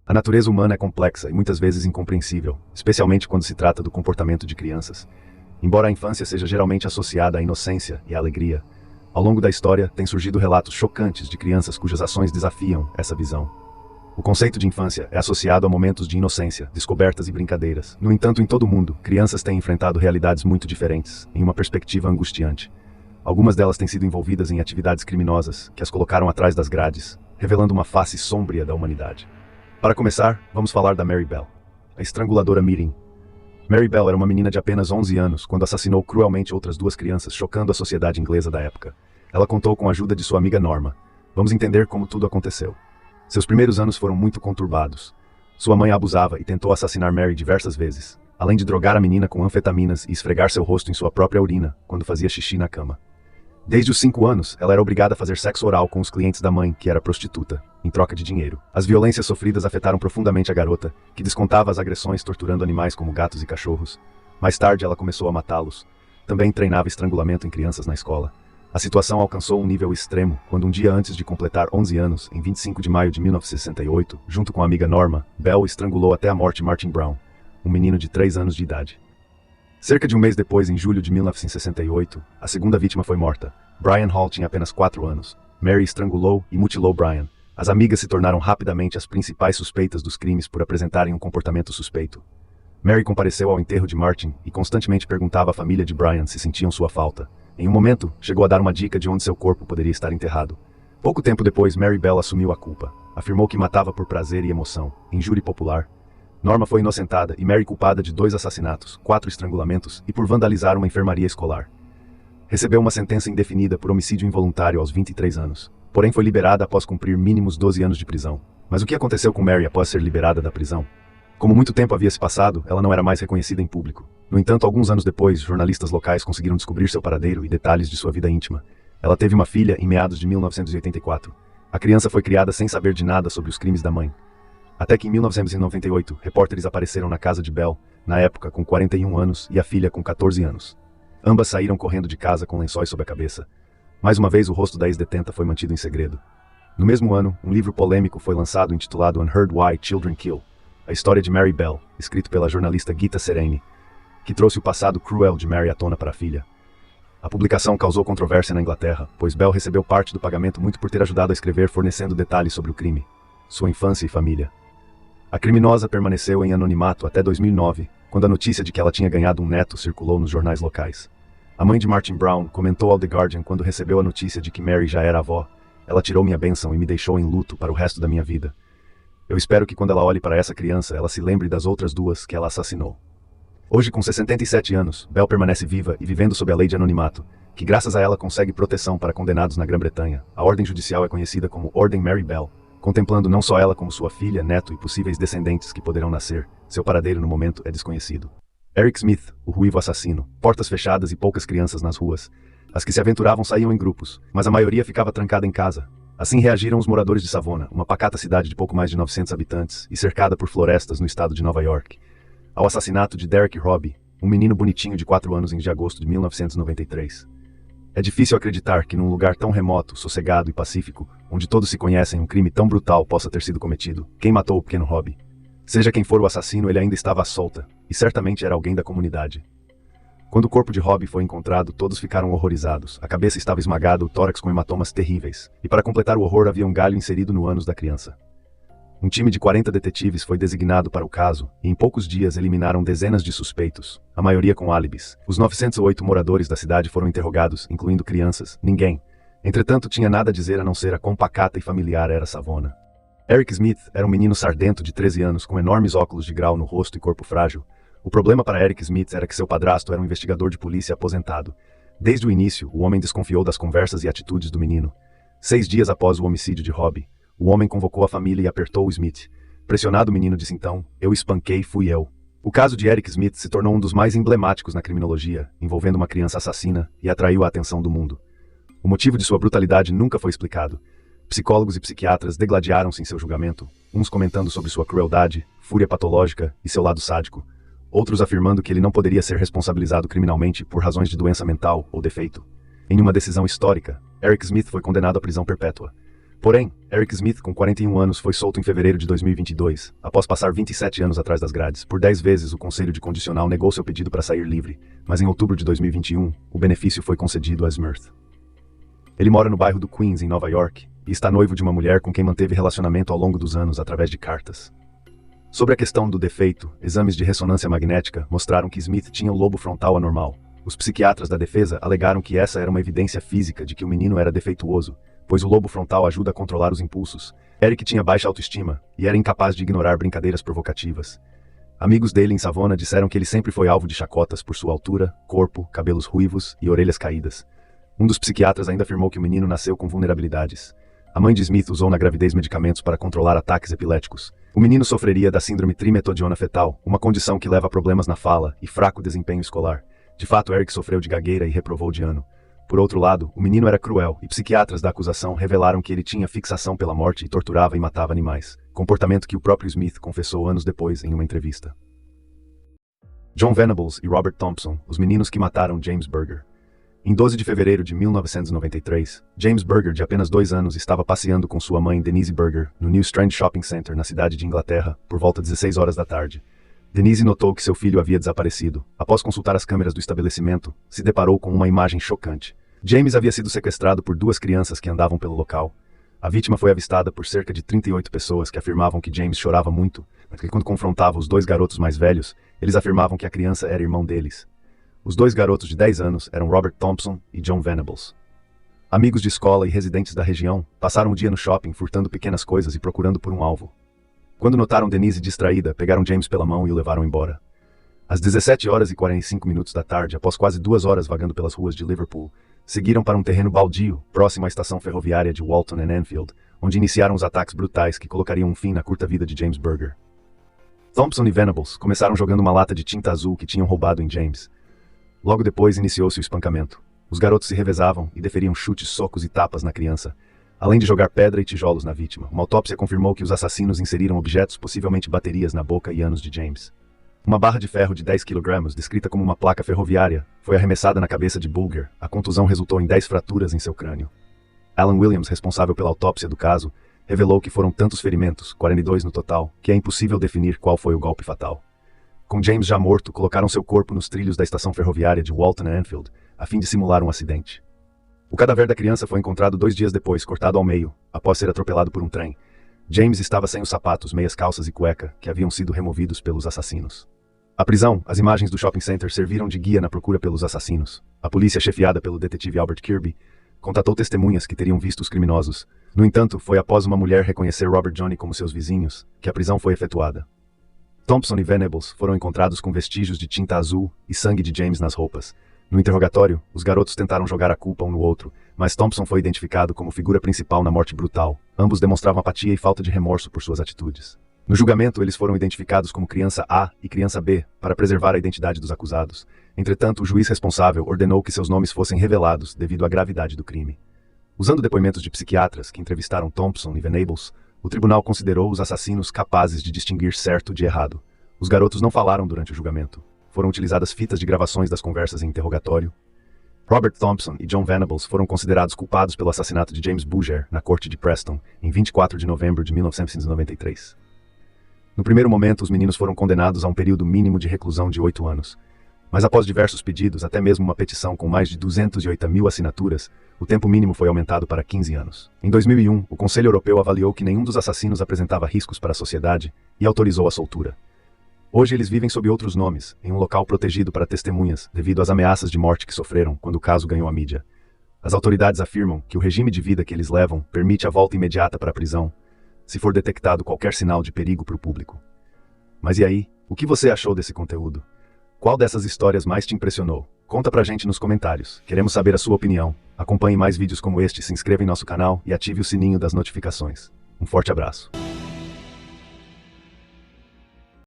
A natureza humana é complexa e muitas vezes incompreensível, especialmente quando se trata do comportamento de crianças. Embora a infância seja geralmente associada à inocência e à alegria, ao longo da história têm surgido relatos chocantes de crianças cujas ações desafiam essa visão. O conceito de infância é associado a momentos de inocência, descobertas e brincadeiras. No entanto, em todo o mundo, crianças têm enfrentado realidades muito diferentes, em uma perspectiva angustiante. Algumas delas têm sido envolvidas em atividades criminosas que as colocaram atrás das grades, revelando uma face sombria da humanidade. Para começar, vamos falar da Mary Bell, a estranguladora Mirim. Mary Bell era uma menina de apenas 11 anos quando assassinou cruelmente outras duas crianças, chocando a sociedade inglesa da época. Ela contou com a ajuda de sua amiga Norma. Vamos entender como tudo aconteceu. Seus primeiros anos foram muito conturbados. Sua mãe a abusava e tentou assassinar Mary diversas vezes, além de drogar a menina com anfetaminas e esfregar seu rosto em sua própria urina quando fazia xixi na cama. Desde os 5 anos, ela era obrigada a fazer sexo oral com os clientes da mãe, que era prostituta, em troca de dinheiro. As violências sofridas afetaram profundamente a garota, que descontava as agressões torturando animais como gatos e cachorros. Mais tarde, ela começou a matá-los. Também treinava estrangulamento em crianças na escola. A situação alcançou um nível extremo quando um dia antes de completar 11 anos, em 25 de maio de 1968, junto com a amiga Norma, Bell estrangulou até a morte Martin Brown, um menino de 3 anos de idade. Cerca de um mês depois, em julho de 1968, a segunda vítima foi morta. Brian Hall tinha apenas 4 anos. Mary estrangulou e mutilou Brian. As amigas se tornaram rapidamente as principais suspeitas dos crimes por apresentarem um comportamento suspeito. Mary compareceu ao enterro de Martin e constantemente perguntava à família de Brian se sentiam sua falta. Em um momento, chegou a dar uma dica de onde seu corpo poderia estar enterrado. Pouco tempo depois, Mary Bell assumiu a culpa. Afirmou que matava por prazer e emoção, em júri popular. Norma foi inocentada e Mary culpada de 2 assassinatos, 4 estrangulamentos e por vandalizar uma enfermaria escolar. Recebeu uma sentença indefinida por homicídio involuntário aos 23 anos. Porém foi liberada após cumprir mínimos 12 anos de prisão. Mas o que aconteceu com Mary após ser liberada da prisão? Como muito tempo havia se passado, ela não era mais reconhecida em público. No entanto, alguns anos depois, jornalistas locais conseguiram descobrir seu paradeiro e detalhes de sua vida íntima. Ela teve uma filha em meados de 1984. A criança foi criada sem saber de nada sobre os crimes da mãe. Até que em 1998, repórteres apareceram na casa de Bell, na época com 41 anos e a filha com 14 anos. Ambas saíram correndo de casa com lençóis sobre a cabeça. Mais uma vez, o rosto da ex-detenta foi mantido em segredo. No mesmo ano, um livro polêmico foi lançado intitulado Unheard Why Children Kill, a história de Mary Bell, escrito pela jornalista Gita Sereni, que trouxe o passado cruel de Mary à tona para a filha. A publicação causou controvérsia na Inglaterra, pois Bell recebeu parte do pagamento muito por ter ajudado a escrever fornecendo detalhes sobre o crime, sua infância e família. A criminosa permaneceu em anonimato até 2009, quando a notícia de que ela tinha ganhado um neto circulou nos jornais locais. A mãe de Martin Brown comentou ao The Guardian quando recebeu a notícia de que Mary já era avó: "Ela tirou minha bênção e me deixou em luto para o resto da minha vida. Eu espero que quando ela olhe para essa criança, ela se lembre das outras 2 que ela assassinou." Hoje, com 67 anos, Bell permanece viva e vivendo sob a lei de anonimato, que graças a ela consegue proteção para condenados na Grã-Bretanha. A ordem judicial é conhecida como Ordem Mary Bell, contemplando não só ela como sua filha, neto e possíveis descendentes que poderão nascer. Seu paradeiro no momento é desconhecido. Eric Smith, o ruivo assassino, portas fechadas e poucas crianças nas ruas. As que se aventuravam saíam em grupos, mas a maioria ficava trancada em casa. Assim reagiram os moradores de Savona, uma pacata cidade de pouco mais de 900 habitantes e cercada por florestas no estado de Nova York, ao assassinato de Derek Robbie, um menino bonitinho de 4 anos em agosto de 1993. É difícil acreditar que num lugar tão remoto, sossegado e pacífico, onde todos se conhecem, um crime tão brutal possa ter sido cometido. Quem matou o pequeno Robbie? Seja quem for o assassino, ele ainda estava à solta, e certamente era alguém da comunidade. Quando o corpo de Robbie foi encontrado, todos ficaram horrorizados. A cabeça estava esmagada, o tórax com hematomas terríveis, e para completar o horror havia um galho inserido no ânus da criança. Um time de 40 detetives foi designado para o caso, e em poucos dias eliminaram dezenas de suspeitos, a maioria com álibis. Os 908 moradores da cidade foram interrogados, incluindo crianças. Ninguém, entretanto, tinha nada a dizer a não ser a quão pacata e familiar era Savona. Eric Smith era um menino sardento de 13 anos com enormes óculos de grau no rosto e corpo frágil. O problema para Eric Smith era que seu padrasto era um investigador de polícia aposentado. Desde o início, o homem desconfiou das conversas e atitudes do menino. 6 dias após o homicídio de Robbie, o homem convocou a família e apertou o Smith. Pressionado, o menino disse então: "Eu espanquei, fui eu." O caso de Eric Smith se tornou um dos mais emblemáticos na criminologia, envolvendo uma criança assassina, e atraiu a atenção do mundo. O motivo de sua brutalidade nunca foi explicado. Psicólogos e psiquiatras degladiaram-se em seu julgamento, uns comentando sobre sua crueldade, fúria patológica e seu lado sádico, outros afirmando que ele não poderia ser responsabilizado criminalmente por razões de doença mental ou defeito. Em uma decisão histórica, Eric Smith foi condenado à prisão perpétua. Porém, Eric Smith, com 41 anos, foi solto em fevereiro de 2022, após passar 27 anos atrás das grades. Por 10 vezes, o Conselho de Condicional negou seu pedido para sair livre, mas em outubro de 2021, o benefício foi concedido a Smith. Ele mora no bairro do Queens, em Nova York, e está noivo de uma mulher com quem manteve relacionamento ao longo dos anos através de cartas. Sobre a questão do defeito, exames de ressonância magnética mostraram que Smith tinha o lobo frontal anormal. Os psiquiatras da defesa alegaram que essa era uma evidência física de que o menino era defeituoso, pois o lobo frontal ajuda a controlar os impulsos. Eric tinha baixa autoestima e era incapaz de ignorar brincadeiras provocativas. Amigos dele em Savona disseram que ele sempre foi alvo de chacotas por sua altura, corpo, cabelos ruivos e orelhas caídas. Um dos psiquiatras ainda afirmou que o menino nasceu com vulnerabilidades. A mãe de Smith usou na gravidez medicamentos para controlar ataques epiléticos. O menino sofreria da síndrome trimetodiona fetal, uma condição que leva a problemas na fala e fraco desempenho escolar. De fato, Eric sofreu de gagueira e reprovou de ano. Por outro lado, o menino era cruel e psiquiatras da acusação revelaram que ele tinha fixação pela morte e torturava e matava animais, comportamento que o próprio Smith confessou anos depois em uma entrevista. John Venables e Robert Thompson, os meninos que mataram James Berger. Em 12 de fevereiro de 1993, James Berger, de apenas 2 anos, estava passeando com sua mãe Denise Berger no New Strand Shopping Center, na cidade de Inglaterra, por volta de 16 horas da tarde. Denise notou que seu filho havia desaparecido. Após consultar as câmeras do estabelecimento, se deparou com uma imagem chocante. James havia sido sequestrado por 2 crianças que andavam pelo local. A vítima foi avistada por cerca de 38 pessoas que afirmavam que James chorava muito, mas que quando confrontava os 2 garotos mais velhos, eles afirmavam que a criança era irmão deles. Os 2 garotos de 10 anos eram Robert Thompson e John Venables. Amigos de escola e residentes da região passaram o dia no shopping furtando pequenas coisas e procurando por um alvo. Quando notaram Denise distraída, pegaram James pela mão e o levaram embora. Às 17 horas e 45 minutos da tarde, após quase 2 horas vagando pelas ruas de Liverpool, seguiram para um terreno baldio, próximo à estação ferroviária de Walton and Enfield, onde iniciaram os ataques brutais que colocariam um fim na curta vida de James Berger. Thompson e Venables começaram jogando uma lata de tinta azul que tinham roubado em James. Logo depois iniciou-se o espancamento. Os garotos se revezavam e deferiam chutes, socos e tapas na criança, além de jogar pedra e tijolos na vítima. Uma autópsia confirmou que os assassinos inseriram objetos, possivelmente baterias, na boca e ânus de James. Uma barra de ferro de 10 kg, descrita como uma placa ferroviária, foi arremessada na cabeça de Bulger. A contusão resultou em 10 fraturas em seu crânio. Alan Williams, responsável pela autópsia do caso, revelou que foram tantos ferimentos, 42 no total, que é impossível definir qual foi o golpe fatal. Com James já morto, colocaram seu corpo nos trilhos da estação ferroviária de Walton and Enfield, a fim de simular um acidente. O cadáver da criança foi encontrado 2 dias depois, cortado ao meio, após ser atropelado por um trem. James estava sem os sapatos, meias calças e cueca, que haviam sido removidos pelos assassinos. A prisão, as imagens do shopping center serviram de guia na procura pelos assassinos. A polícia, chefiada pelo detetive Albert Kirby, contatou testemunhas que teriam visto os criminosos. No entanto, foi após uma mulher reconhecer Robert Johnny como seus vizinhos, que a prisão foi efetuada. Thompson e Venables foram encontrados com vestígios de tinta azul e sangue de James nas roupas. No interrogatório, os garotos tentaram jogar a culpa um no outro, mas Thompson foi identificado como figura principal na morte brutal. Ambos demonstravam apatia e falta de remorso por suas atitudes. No julgamento, eles foram identificados como criança A e criança B, para preservar a identidade dos acusados. Entretanto, o juiz responsável ordenou que seus nomes fossem revelados devido à gravidade do crime. Usando depoimentos de psiquiatras que entrevistaram Thompson e Venables, o tribunal considerou os assassinos capazes de distinguir certo de errado. Os garotos não falaram durante o julgamento. Foram utilizadas fitas de gravações das conversas em interrogatório. Robert Thompson e John Venables foram considerados culpados pelo assassinato de James Berger na corte de Preston, em 24 de novembro de 1993. No primeiro momento, os meninos foram condenados a um período mínimo de reclusão de 8 anos. Mas após diversos pedidos, até mesmo uma petição com mais de 208 mil assinaturas, o tempo mínimo foi aumentado para 15 anos. Em 2001, o Conselho Europeu avaliou que nenhum dos assassinos apresentava riscos para a sociedade e autorizou a soltura. Hoje eles vivem sob outros nomes, em um local protegido para testemunhas, devido às ameaças de morte que sofreram quando o caso ganhou a mídia. As autoridades afirmam que o regime de vida que eles levam permite a volta imediata para a prisão, se for detectado qualquer sinal de perigo para o público. Mas e aí, o que você achou desse conteúdo? Qual dessas histórias mais te impressionou? Conta pra gente nos comentários. Queremos saber a sua opinião. Acompanhe mais vídeos como este, se inscreva em nosso canal e ative o sininho das notificações. Um forte abraço.